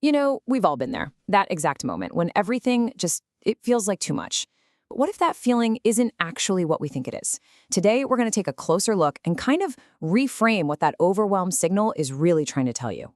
We've all been there. That exact moment when everything it feels like too much. But what if that feeling isn't actually what we think it is? Today, we're going to take a closer look and kind of reframe what that overwhelm signal is really trying to tell you.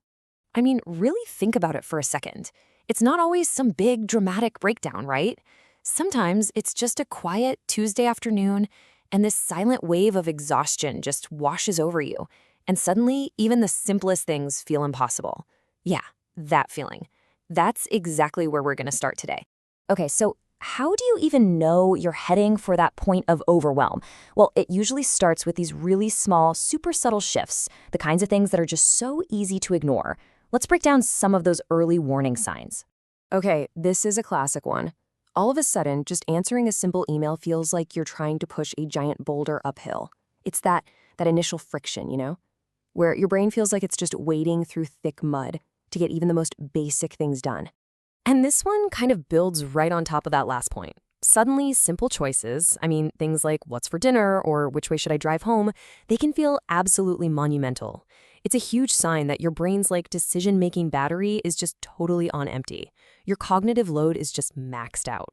I mean, really think about it for a second. It's not always some big dramatic breakdown, right? Sometimes it's just a quiet Tuesday afternoon, and this silent wave of exhaustion just washes over you. And suddenly, even the simplest things feel impossible. Yeah, that feeling. That's exactly where we're going to start today. Okay, so how do you even know you're heading for that point of overwhelm? Well, it usually starts with these really small, super subtle shifts, the kinds of things that are just so easy to ignore. Let's break down some of those early warning signs. Okay, this is a classic one. All of a sudden, just answering a simple email feels like you're trying to push a giant boulder uphill. It's that initial friction, where your brain feels like it's just wading through thick mud to get even the most basic things done. And this one kind of builds right on top of that last point. Suddenly, simple choices, things like what's for dinner or which way should I drive home, they can feel absolutely monumental. It's a huge sign that your brain's decision-making battery is just totally on empty. Your cognitive load is just maxed out.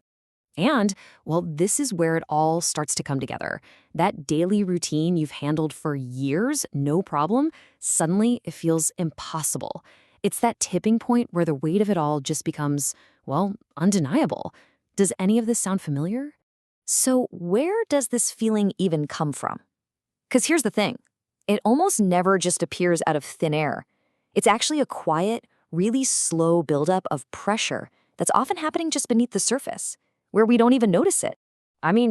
And, well, this is where it all starts to come together. That daily routine you've handled for years, no problem, suddenly it feels impossible. It's that tipping point where the weight of it all just becomes, well, undeniable. Does any of this sound familiar? So where does this feeling even come from? Because here's the thing. It almost never just appears out of thin air. It's actually a quiet, really slow buildup of pressure that's often happening just beneath the surface, where we don't even notice it.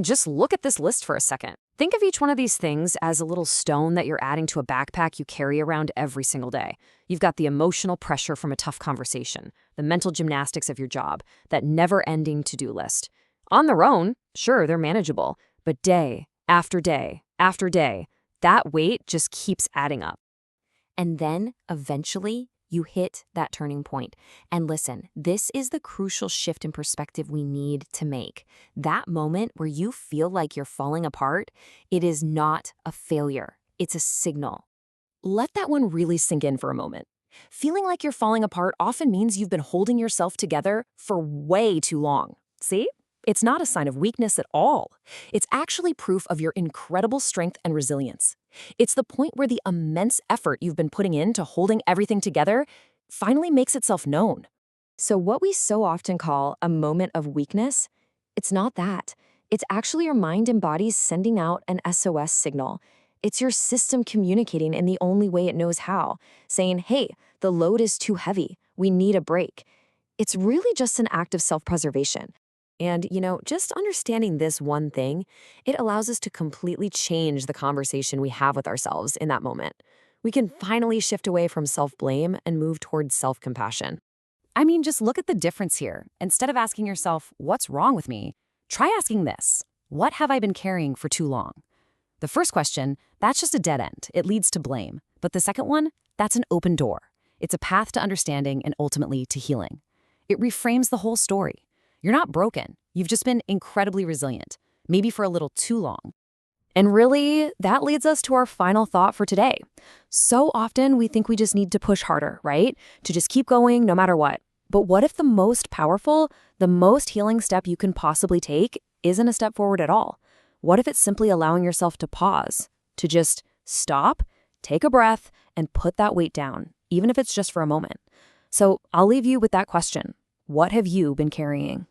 Just look at this list for a second. Think of each one of these things as a little stone that you're adding to a backpack you carry around every single day. You've got the emotional pressure from a tough conversation, the mental gymnastics of your job, that never-ending to-do list. On their own, sure, they're manageable, but day after day after day, that weight just keeps adding up. And then, eventually, you hit that turning point. And listen, this is the crucial shift in perspective we need to make. That moment where you feel like you're falling apart, it is not a failure. It's a signal. Let that one really sink in for a moment. Feeling like you're falling apart often means you've been holding yourself together for way too long. See? It's not a sign of weakness at all. It's actually proof of your incredible strength and resilience. It's the point where the immense effort you've been putting into holding everything together finally makes itself known. So what we so often call a moment of weakness, it's not that. It's actually your mind and body sending out an SOS signal. It's your system communicating in the only way it knows how, saying, hey, the load is too heavy. We need a break. It's really just an act of self-preservation. And, just understanding this one thing, it allows us to completely change the conversation we have with ourselves in that moment. We can finally shift away from self-blame and move towards self-compassion. Just look at the difference here. Instead of asking yourself, what's wrong with me? Try asking this, what have I been carrying for too long? The first question, that's just a dead end. It leads to blame. But the second one, that's an open door. It's a path to understanding and ultimately to healing. It reframes the whole story. You're not broken. You've just been incredibly resilient, maybe for a little too long. And really, that leads us to our final thought for today. So often we think we just need to push harder, right? To just keep going no matter what. But what if the most powerful, the most healing step you can possibly take isn't a step forward at all? What if it's simply allowing yourself to pause, to just stop, take a breath, and put that weight down, even if it's just for a moment? So I'll leave you with that question. What have you been carrying?